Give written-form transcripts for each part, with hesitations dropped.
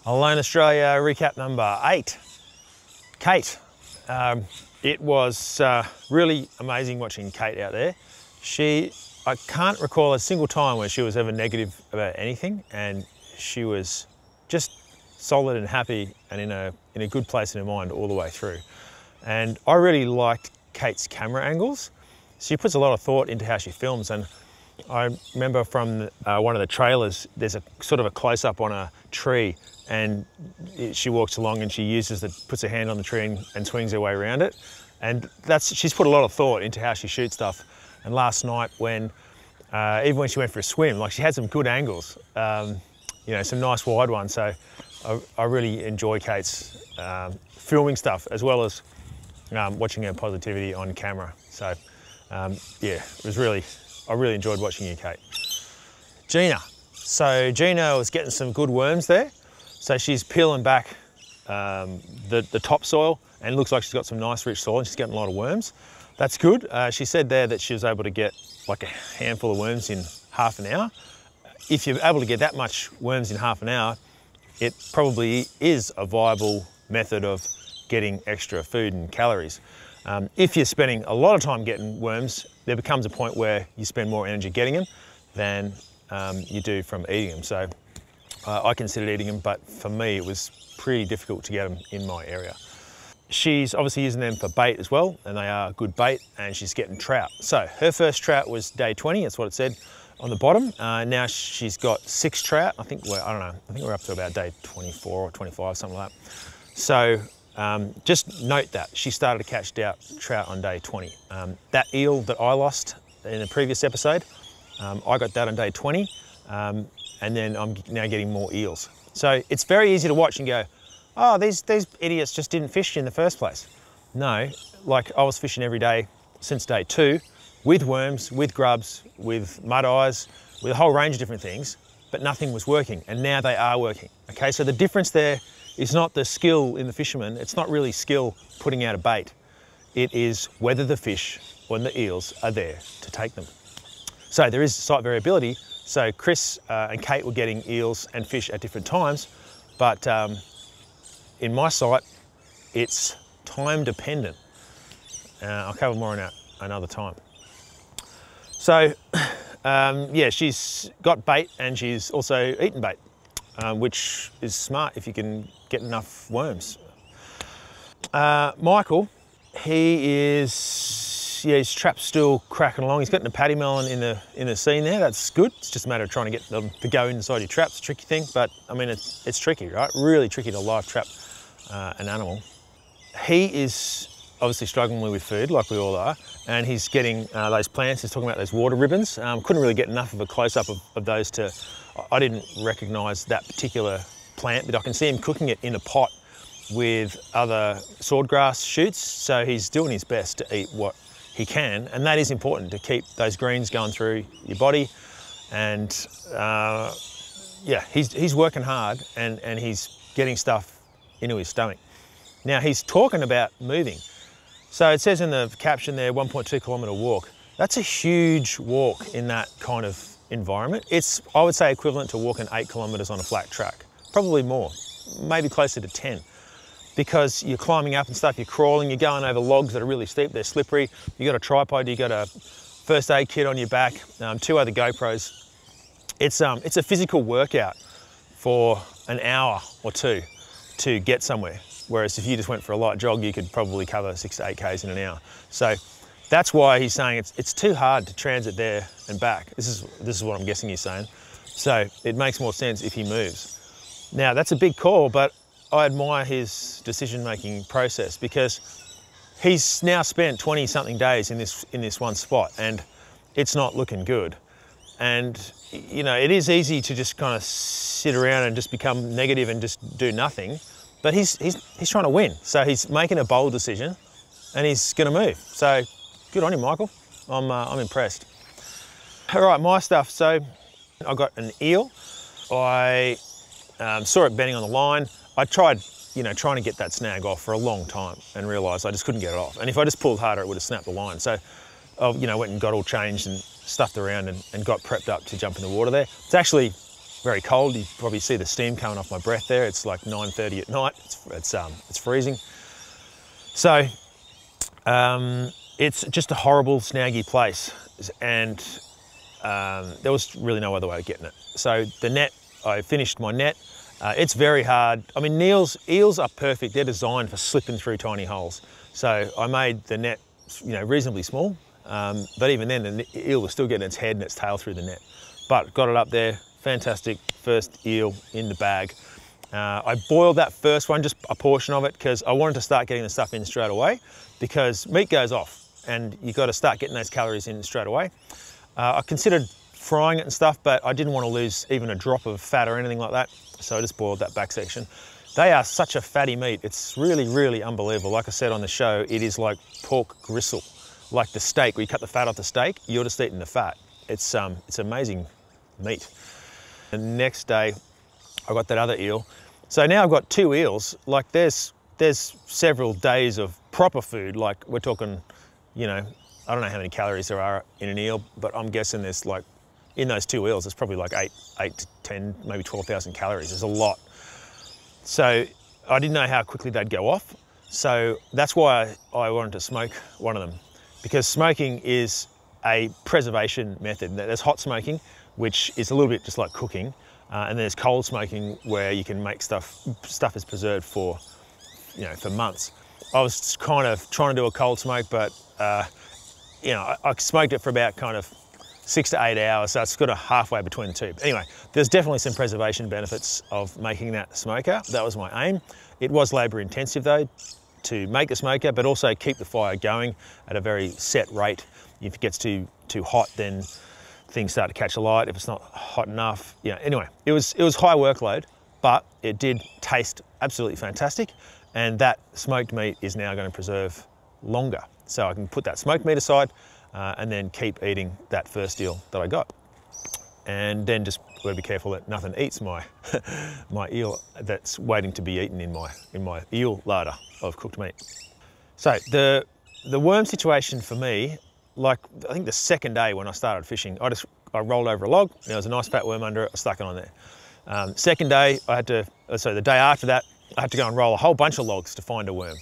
Alone Australia recap number 8. Kate. It was really amazing watching Kate out there. I can't recall a single time where she was ever negative about anything, and she was just solid and happy and in a good place in her mind all the way through. And I really liked Kate's camera angles. She puts a lot of thought into how she films, and I remember from one of the trailers, there's a sort of a close-up on a tree, and she walks along and she puts her hand on the tree and swings her way around it. And she's put a lot of thought into how she shoots stuff. And last night, even when she went for a swim, like, she had some good angles, you know, some nice wide ones. So I really enjoy Kate's filming stuff, as well as watching her positivity on camera. So yeah, I really enjoyed watching you, Kate. Gina. So Gina was getting some good worms there. So she's peeling back the topsoil, and it looks like she's got some nice rich soil and she's getting a lot of worms. That's good. She said there that she was able to get like a handful of worms in half an hour. If you're able to get that much worms in half an hour, it probably is a viable method of getting extra food and calories. If you're spending a lot of time getting worms, there becomes a point where you spend more energy getting them than you do from eating them. So I considered eating them, but for me it was pretty difficult to get them in my area. She's obviously using them for bait as well, and they are good bait, and she's getting trout. So her first trout was day 20, that's what it said on the bottom. Now she's got 6 trout. I think we're up to about day 24 or 25, something like that. So just note that she started to catch trout on day 20. That eel that I lost in the previous episode, I got that on day 20, and then I'm now getting more eels. So it's very easy to watch and go, oh, these idiots just didn't fish in the first place. No, like, I was fishing every day since day 2, with worms, with grubs, with mud eyes, with a whole range of different things, but nothing was working, and now they are working. Okay, so the difference there is not the skill in the fisherman. It's not really skill putting out a bait. It is whether the fish or the eels are there to take them. So there is slight variability. So Chris and Kate were getting eels and fish at different times, but in my sight, it's time dependent. I'll cover more on that another time. So yeah, she's got bait and she's also eaten bait, which is smart if you can get enough worms. Michael, his trap's still cracking along. He's getting a paddy melon in the scene there. That's good. It's just a matter of trying to get them to go inside your trap. It's a tricky thing, but I mean, it's tricky, right? Really tricky to live trap an animal. He is obviously struggling with food, like we all are, and he's getting those plants. He's talking about those water ribbons. Couldn't really get enough of a close-up of those I didn't recognise that particular plant, but I can see him cooking it in a pot with other swordgrass shoots. So he's doing his best to eat what he can, and that is important to keep those greens going through your body. And yeah, he's working hard, and he's getting stuff into his stomach. Now he's talking about moving. So it says in the caption there, 1.2 kilometre walk. That's a huge walk in that kind of environment. It's, I would say, equivalent to walking 8 kilometres on a flat track. Probably more, maybe closer to 10. Because you're climbing up and stuff, you're crawling, you're going over logs that are really steep, they're slippery. You got a tripod, you got a first aid kit on your back, 2 other GoPros. It's a physical workout for an hour or 2 to get somewhere. Whereas if you just went for a light jog, you could probably cover 6 to 8 Ks in an hour. So that's why he's saying it's too hard to transit there and back. This is what I'm guessing he's saying. So it makes more sense if he moves. Now that's a big call, but I admire his decision-making process, because he's now spent 20-something days in this one spot, and it's not looking good. And you know, it is easy to just kind of sit around and just become negative and just do nothing. But he's trying to win, so he's making a bold decision, and he's going to move. So good on you, Michael. I'm impressed. All right, my stuff. So I got an eel. I saw it bending on the line. I tried, you know, trying to get that snag off for a long time, and realised I just couldn't get it off. And if I just pulled harder, it would have snapped the line. So I, you know, went and got all changed and stuffed around and got prepped up to jump in the water there. It's actually very cold. You probably see the steam coming off my breath there. It's like 9:30 at night. It's freezing. So it's just a horrible, snaggy place, and there was really no other way of getting it. So the net, I finished my net. It's very hard. I mean, eels are perfect. They're designed for slipping through tiny holes. So I made the net, reasonably small, but even then the eel was still getting its head and its tail through the net. But got it up there, fantastic first eel in the bag. I boiled that first one, just a portion of it, because I wanted to start getting the stuff in straight away, because meat goes off and you've got to start getting those calories in straight away. I considered frying it and stuff, but I didn't want to lose even a drop of fat or anything like that. So I just boiled that back section. They are such a fatty meat. It's really, really unbelievable. Like I said on the show, it is like pork gristle, like the steak, where you cut the fat off the steak, you're just eating the fat. It's amazing meat. The next day, I got that other eel. So now I've got 2 eels. Like there's several days of proper food. Like we're talking, I don't know how many calories there are in an eel, but I'm guessing there's like, in those 2 eels, there's probably like 8 to 10, maybe 12,000 calories. There's a lot. So I didn't know how quickly they'd go off. So that's why I wanted to smoke one of them, because smoking is a preservation method. There's hot smoking, which is a little bit just like cooking. And there's cold smoking, where you can make stuff is preserved for, for months. I was kind of trying to do a cold smoke, but I smoked it for about kind of 6 to 8 hours, so it's got a halfway between the two. But anyway, there's definitely some preservation benefits of making that smoker. That was my aim. It was labour intensive though, to make the smoker, but also keep the fire going at a very set rate. If it gets too hot, then things start to catch alight. If it's not hot enough, anyway, it was high workload, but it did taste absolutely fantastic. And that smoked meat is now going to preserve longer. So I can put that smoked meat aside and then keep eating that first eel that I got. And then just got to be careful that nothing eats my my eel that's waiting to be eaten in my eel larder of cooked meat. So the worm situation for me, like I think the second day when I started fishing, I rolled over a log. There was a nice fat worm under it. I stuck it on there. Second day, the day after that, I had to go and roll a whole bunch of logs to find a worm.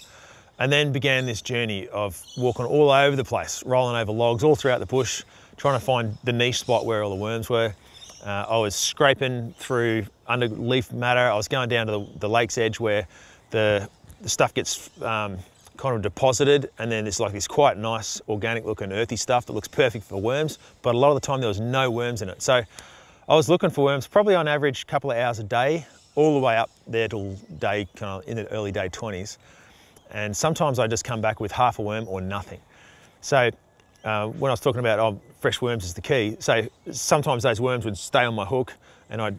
And then began this journey of walking all over the place, rolling over logs all throughout the bush, trying to find the niche spot where all the worms were. I was scraping through under leaf matter. I was going down to the lake's edge where the stuff gets kind of deposited, and then there's like this quite nice organic looking earthy stuff that looks perfect for worms, but a lot of the time there was no worms in it. So I was looking for worms probably on average a couple of hours a day, all the way up there till day kind of in the early day 20s. And sometimes I just come back with half a worm or nothing. So when I was talking about fresh worms is the key, so sometimes those worms would stay on my hook, and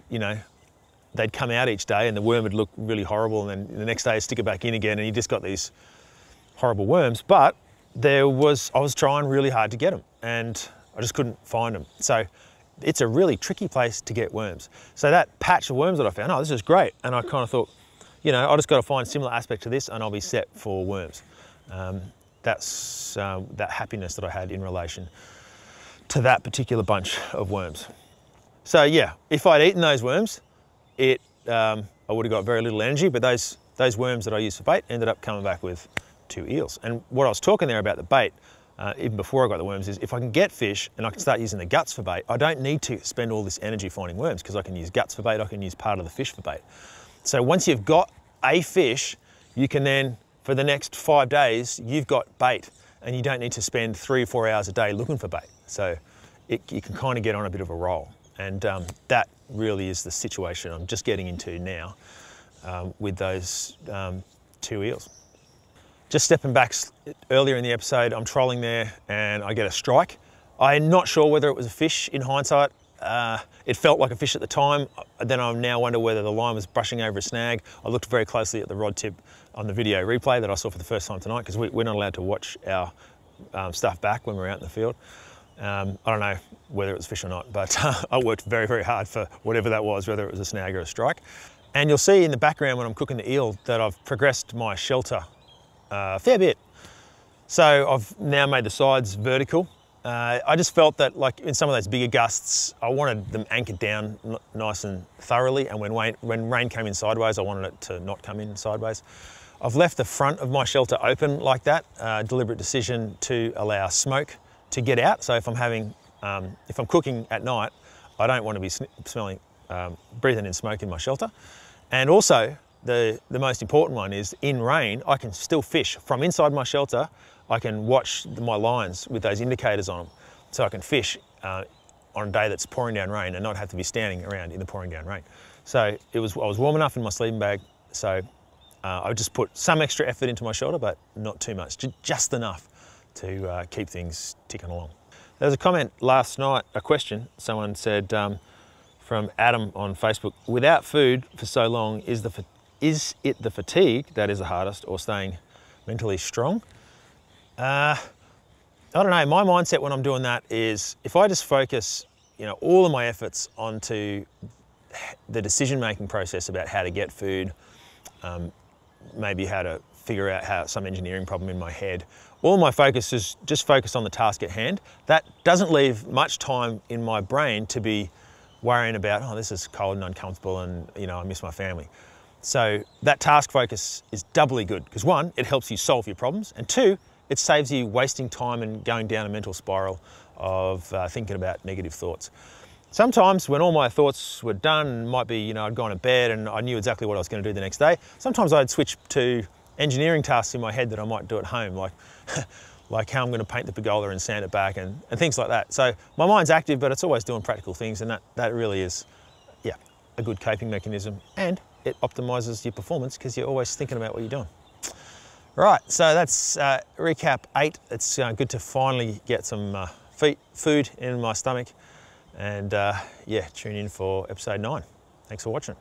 they'd come out each day and the worm would look really horrible, and then the next day I'd stick it back in again, and you just got these horrible worms. But I was trying really hard to get them, and I just couldn't find them. So it's a really tricky place to get worms. So that patch of worms that I found, this is great. And I kind of thought, I just got to find a similar aspect to this and I'll be set for worms. That's that happiness that I had in relation to that particular bunch of worms. So yeah, if I'd eaten those worms, I would have got very little energy, but those worms that I used for bait ended up coming back with 2 eels. And what I was talking there about the bait, even before I got the worms, is if I can get fish and I can start using the guts for bait, I don't need to spend all this energy finding worms, because I can use guts for bait, I can use part of the fish for bait. So once you've got a fish, you can then, for the next 5 days, you've got bait, and you don't need to spend 3 or 4 hours a day looking for bait. So you can kind of get on a bit of a roll. And that really is the situation I'm just getting into now with those 2 eels. Just stepping back earlier in the episode, I'm trolling there and I get a strike. I'm not sure whether it was a fish in hindsight. It felt like a fish at the time. Then I now wonder whether the line was brushing over a snag. I looked very closely at the rod tip on the video replay that I saw for the first time tonight, because we're not allowed to watch our stuff back when we're out in the field. I don't know whether it was fish or not, but I worked very, very hard for whatever that was, whether it was a snag or a strike. And you'll see in the background when I'm cooking the eel that I've progressed my shelter a fair bit. So I've now made the sides vertical, I just felt that, like in some of those bigger gusts, I wanted them anchored down nice and thoroughly, and when rain came in sideways, I wanted it to not come in sideways. I've left the front of my shelter open like that, deliberate decision to allow smoke to get out. So if I'm cooking at night, I don't want to be smelling, breathing in smoke in my shelter. And also, the most important one is in rain, I can still fish. From inside my shelter, I can watch my lines with those indicators on them. So I can fish on a day that's pouring down rain and not have to be standing around in the pouring down rain. So I was warm enough in my sleeping bag, so I just put some extra effort into my shelter, but not too much, just enough to keep things ticking along. There was a comment last night, a question, someone said from Adam on Facebook, without food for so long, is it the fatigue that is the hardest, or staying mentally strong? I don't know, my mindset when I'm doing that is, if I just focus, all of my efforts onto the decision-making process about how to get food, maybe how to figure out some engineering problem in my head, all my focus is just focus on the task at hand. That doesn't leave much time in my brain to be worrying about, oh, this is cold and uncomfortable and, I miss my family. So that task focus is doubly good because, one, it helps you solve your problems, and two, it saves you wasting time and going down a mental spiral of thinking about negative thoughts. Sometimes when all my thoughts were done, might be, I'd gone to bed and I knew exactly what I was going to do the next day. Sometimes I'd switch to engineering tasks in my head that I might do at home, like like how I'm going to paint the pergola and sand it back and things like that. So my mind's active, but it's always doing practical things, and that really is, a good coping mechanism, and it optimises your performance because you're always thinking about what you're doing. Right, so that's recap 8. It's good to finally get some food in my stomach, and tune in for episode 9. Thanks for watching.